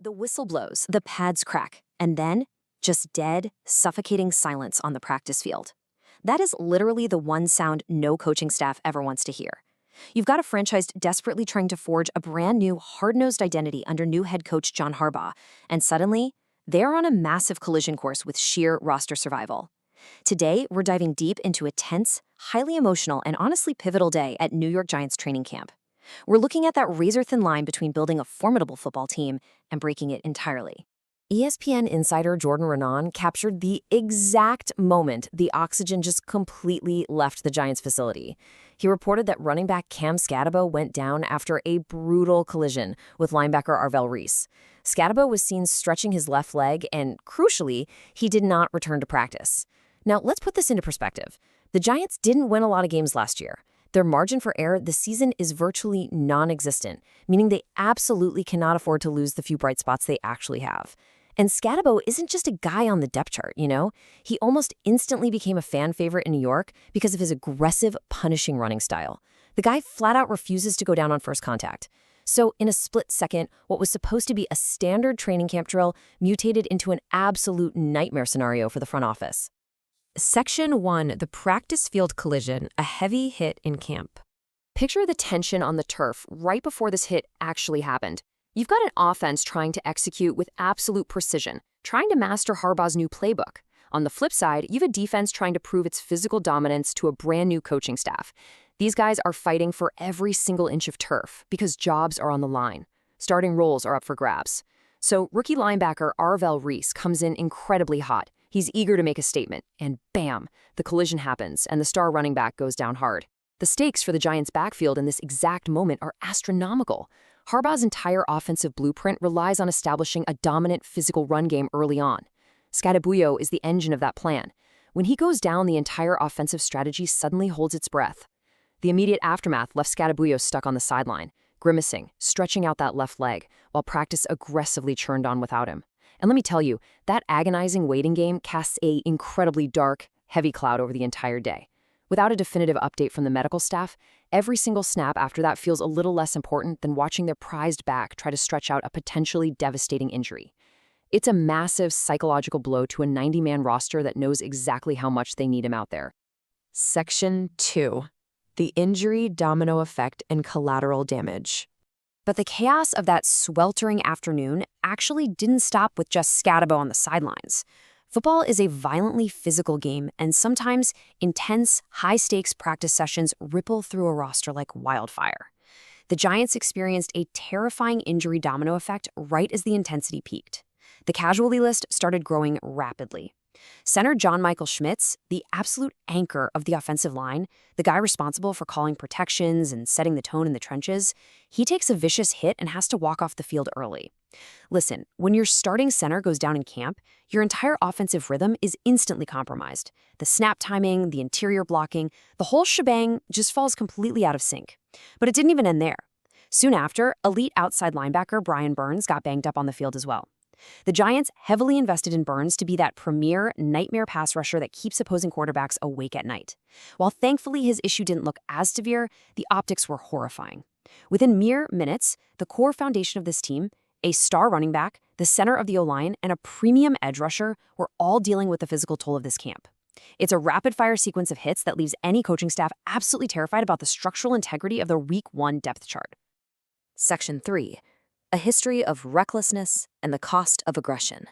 The whistle blows, the pads crack, and then just dead, suffocating silence on the practice field. That is literally the one sound no coaching staff ever wants to hear. You've got a franchise desperately trying to forge a brand new, hard-nosed identity under new head coach John Harbaugh, and suddenly, they're on a massive collision course with sheer roster survival. Today, we're diving deep into a tense, highly emotional, and honestly pivotal day at New York Giants training camp. We're looking at that razor-thin line between building a formidable football team and breaking it entirely. ESPN insider Jordan Raanan captured the exact moment the oxygen just completely left the Giants facility. He reported that running back Cam Skattebo went down after a brutal collision with linebacker Arvell Reese. Skattebo was seen stretching his left leg, and crucially, he did not return to practice. Now, let's put this into perspective. The Giants didn't win a lot of games last year. Their margin for error this season is virtually non-existent, meaning they absolutely cannot afford to lose the few bright spots they actually have. And Skattebo isn't just a guy on the depth chart, you know? He almost instantly became a fan favorite in New York because of his aggressive, punishing running style. The guy flat out refuses to go down on first contact. So in a split second, what was supposed to be a standard training camp drill mutated into an absolute nightmare scenario for the front office. Section 1, the practice field collision, a heavy hit in camp. Picture the tension on the turf right before this hit actually happened. You've got an offense trying to execute with absolute precision, trying to master Harbaugh's new playbook. On the flip side, you have a defense trying to prove its physical dominance to a brand new coaching staff. These guys are fighting for every single inch of turf because jobs are on the line. Starting roles are up for grabs. So rookie linebacker Arvell Reese comes in incredibly hot. He's eager to make a statement, and bam, the collision happens, and the star running back goes down hard. The stakes for the Giants' backfield in this exact moment are astronomical. Harbaugh's entire offensive blueprint relies on establishing a dominant physical run game early on. Skattebo is the engine of that plan. When he goes down, the entire offensive strategy suddenly holds its breath. The immediate aftermath left Skattebo stuck on the sideline, grimacing, stretching out that left leg, while practice aggressively churned on without him. And let me tell you, that agonizing waiting game casts an incredibly dark, heavy cloud over the entire day. Without a definitive update from the medical staff, every single snap after that feels a little less important than watching their prized back try to stretch out a potentially devastating injury. It's a massive psychological blow to a 90-man roster that knows exactly how much they need him out there. Section 2. The injury domino effect and collateral damage. But the chaos of that sweltering afternoon actually didn't stop with just Skattebo on the sidelines. Football is a violently physical game, and sometimes intense, high-stakes practice sessions ripple through a roster like wildfire. The Giants experienced a terrifying injury domino effect right as the intensity peaked. The casualty list started growing rapidly. Center John Michael Schmitz, the absolute anchor of the offensive line, the guy responsible for calling protections and setting the tone in the trenches, he takes a vicious hit and has to walk off the field early. Listen, when your starting center goes down in camp, your entire offensive rhythm is instantly compromised. The snap timing, the interior blocking, the whole shebang just falls completely out of sync. But it didn't even end there. Soon after, elite outside linebacker Brian Burns got banged up on the field as well. The Giants heavily invested in Burns to be that premier nightmare pass rusher that keeps opposing quarterbacks awake at night. While thankfully his issue didn't look as severe, the optics were horrifying. Within mere minutes, the core foundation of this team, a star running back, the center of the O-line, and a premium edge rusher were all dealing with the physical toll of this camp. It's a rapid-fire sequence of hits that leaves any coaching staff absolutely terrified about the structural integrity of their Week 1 depth chart. Section 3. A history of recklessness and the cost of aggression.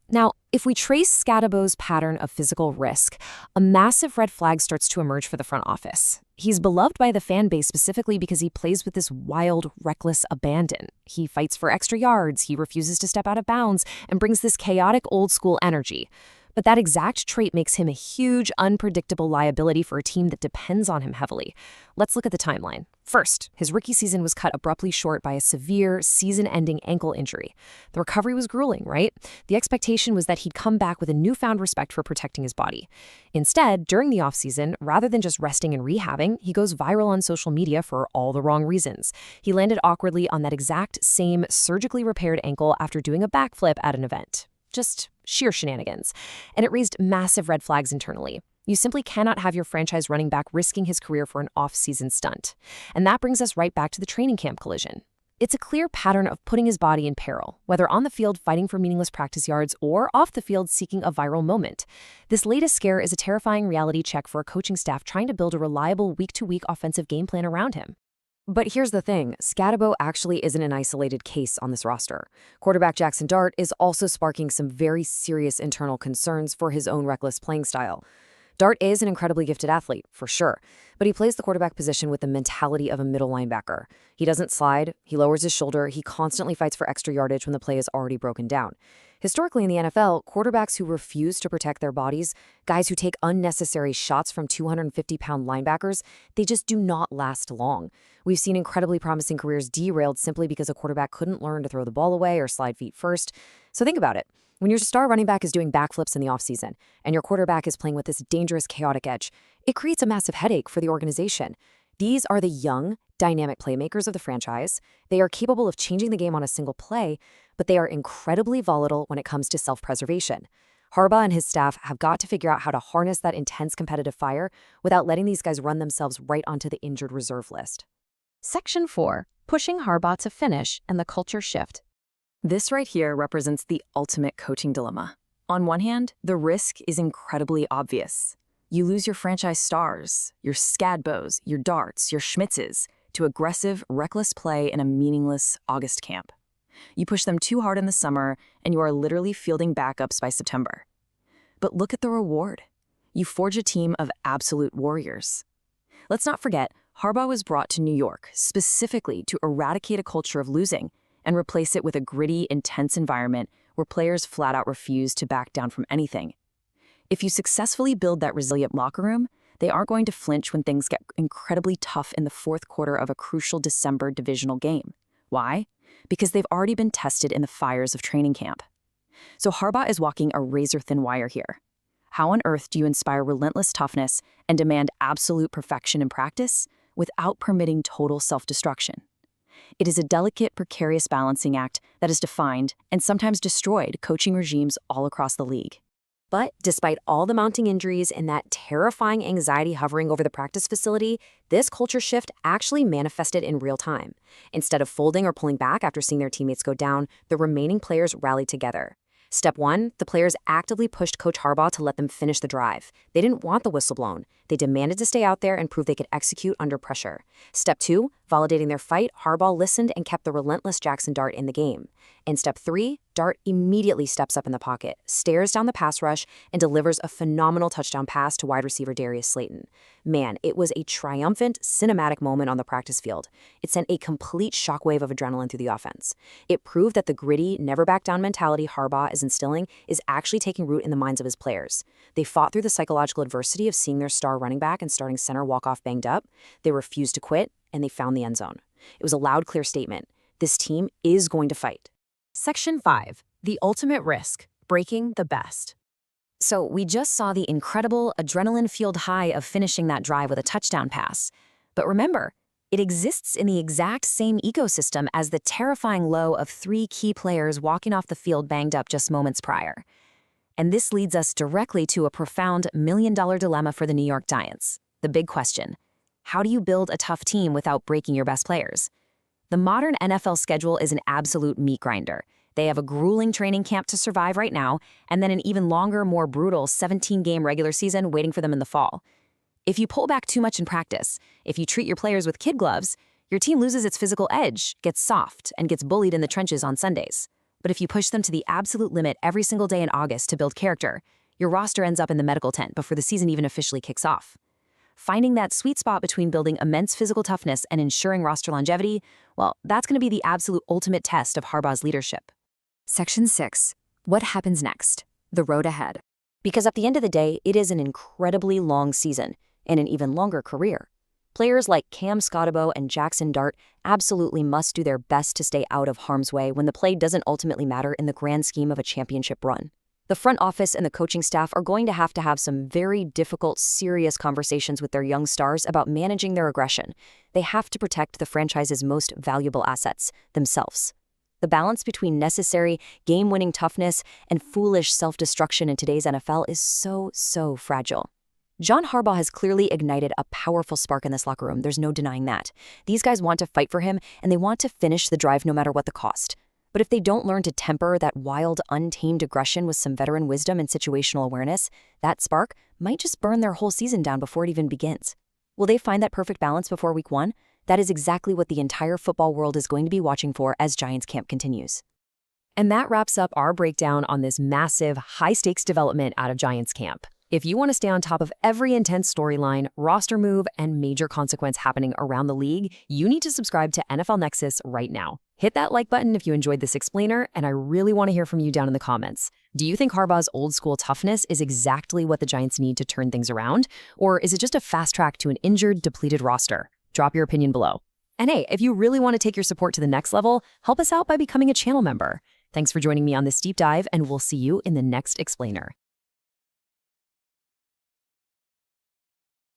Now, if we trace Skattebo's pattern of physical risk, a massive red flag starts to emerge for the front office. He's beloved by the fan base specifically because he plays with this wild, reckless abandon. He fights for extra yards, he refuses to step out of bounds, and brings this chaotic old-school energy. But that exact trait makes him a huge, unpredictable liability for a team that depends on him heavily. Let's look at the timeline. First, his rookie season was cut abruptly short by a severe, season-ending ankle injury. The recovery was grueling, right? The expectation was that he'd come back with a newfound respect for protecting his body. Instead, during the offseason, rather than just resting and rehabbing, he goes viral on social media for all the wrong reasons. He landed awkwardly on that exact same surgically repaired ankle after doing a backflip at an event. Just sheer shenanigans. And it raised massive red flags internally. You simply cannot have your franchise running back risking his career for an off-season stunt. And that brings us right back to the training camp collision. It's a clear pattern of putting his body in peril, whether on the field fighting for meaningless practice yards or off the field seeking a viral moment. This latest scare is a terrifying reality check for a coaching staff trying to build a reliable week-to-week offensive game plan around him. But here's the thing, Harbaugh actually isn't an isolated case on this roster. Quarterback Jaxson is also sparking some very serious internal concerns for his own reckless playing style. Dart is an incredibly gifted athlete, for sure, but he plays the quarterback position with the mentality of a middle linebacker. He doesn't slide, he lowers his shoulder, he constantly fights for extra yardage when the play is already broken down. Historically in the NFL, quarterbacks who refuse to protect their bodies, guys who take unnecessary shots from 250-pound linebackers, they just do not last long. We've seen incredibly promising careers derailed simply because a quarterback couldn't learn to throw the ball away or slide feet first. So think about it. When your star running back is doing backflips in the offseason and your quarterback is playing with this dangerous, chaotic edge, it creates a massive headache for the organization. These are the young, dynamic playmakers of the franchise. They are capable of changing the game on a single play, but they are incredibly volatile when it comes to self-preservation. Harbaugh and his staff have got to figure out how to harness that intense competitive fire without letting these guys run themselves right onto the injured reserve list. Section 4. Pushing Harbaugh to finish and the culture shift. This right here represents the ultimate coaching dilemma. On one hand, the risk is incredibly obvious. You lose your franchise stars, your Scadbows, your Darts, your Schmitzes, to aggressive, reckless play in a meaningless August camp. You push them too hard in the summer, and you are literally fielding backups by September. But look at the reward. You forge a team of absolute warriors. Let's not forget, Harbaugh was brought to New York specifically to eradicate a culture of losing and replace it with a gritty, intense environment where players flat out refuse to back down from anything. If you successfully build that resilient locker room, they aren't going to flinch when things get incredibly tough in the fourth quarter of a crucial December divisional game. Why? Because they've already been tested in the fires of training camp. So Harbaugh is walking a razor-thin wire here. How on earth do you inspire relentless toughness and demand absolute perfection in practice without permitting total self-destruction? It is a delicate, precarious balancing act that has defined and sometimes destroyed coaching regimes all across the league. But despite all the mounting injuries and that terrifying anxiety hovering over the practice facility, this culture shift actually manifested in real time. Instead of folding or pulling back after seeing their teammates go down, the remaining players rallied together. Step 1, the players actively pushed Coach Harbaugh to let them finish the drive. They didn't want the whistle blown. They demanded to stay out there and prove they could execute under pressure. Step 2, validating their fight, Harbaugh listened and kept the relentless Jaxson in the game. In Step 3, Dart immediately steps up in the pocket, stares down the pass rush, and delivers a phenomenal touchdown pass to wide receiver Darius Slayton. Man, it was a triumphant, cinematic moment on the practice field. It sent a complete shockwave of adrenaline through the offense. It proved that the gritty, never-back-down mentality Harbaugh is instilling is actually taking root in the minds of his players. They fought through the psychological adversity of seeing their star running back and starting center walk off banged up. They refused to quit, and they found the end zone. It was a loud, clear statement. This team is going to fight. Section 5. The ultimate risk. Breaking the best. So we just saw the incredible adrenaline-fueled high of finishing that drive with a touchdown pass. But remember, it exists in the exact same ecosystem as the terrifying low of 3 key players walking off the field banged up just moments prior. And this leads us directly to a profound million-dollar dilemma for the New York Giants. The big question: how do you build a tough team without breaking your best players? The modern NFL schedule is an absolute meat grinder. They have a grueling training camp to survive right now, and then an even longer, more brutal 17-game regular season waiting for them in the fall. If you pull back too much in practice, if you treat your players with kid gloves, your team loses its physical edge, gets soft, and gets bullied in the trenches on Sundays. But if you push them to the absolute limit every single day in August to build character, your roster ends up in the medical tent before the season even officially kicks off. Finding that sweet spot between building immense physical toughness and ensuring roster longevity, well, that's going to be the absolute ultimate test of Harbaugh's leadership. Section 6. What happens next? The road ahead. Because at the end of the day, it is an incredibly long season and an even longer career. Players like Cam Scottibo and Jaxson absolutely must do their best to stay out of harm's way when the play doesn't ultimately matter in the grand scheme of a championship run. The front office and the coaching staff are going to have some very difficult, serious conversations with their young stars about managing their aggression. They have to protect the franchise's most valuable assets, themselves. The balance between necessary, game-winning toughness and foolish self-destruction in today's NFL is so fragile. John Harbaugh has clearly ignited a powerful spark in this locker room. There's no denying that. These guys want to fight for him, and they want to finish the drive no matter what the cost. But if they don't learn to temper that wild, untamed aggression with some veteran wisdom and situational awareness, that spark might just burn their whole season down before it even begins. Will they find that perfect balance before week 1? That is exactly what the entire football world is going to be watching for as Giants camp continues. And that wraps up our breakdown on this massive, high-stakes development out of Giants camp. If you want to stay on top of every intense storyline, roster move, and major consequence happening around the league, you need to subscribe to NFL Nexus right now. Hit that like button if you enjoyed this explainer, and I really want to hear from you down in the comments. Do you think Harbaugh's old-school toughness is exactly what the Giants need to turn things around? Or is it just a fast track to an injured, depleted roster? Drop your opinion below. And hey, if you really want to take your support to the next level, help us out by becoming a channel member. Thanks for joining me on this deep dive, and we'll see you in the next explainer.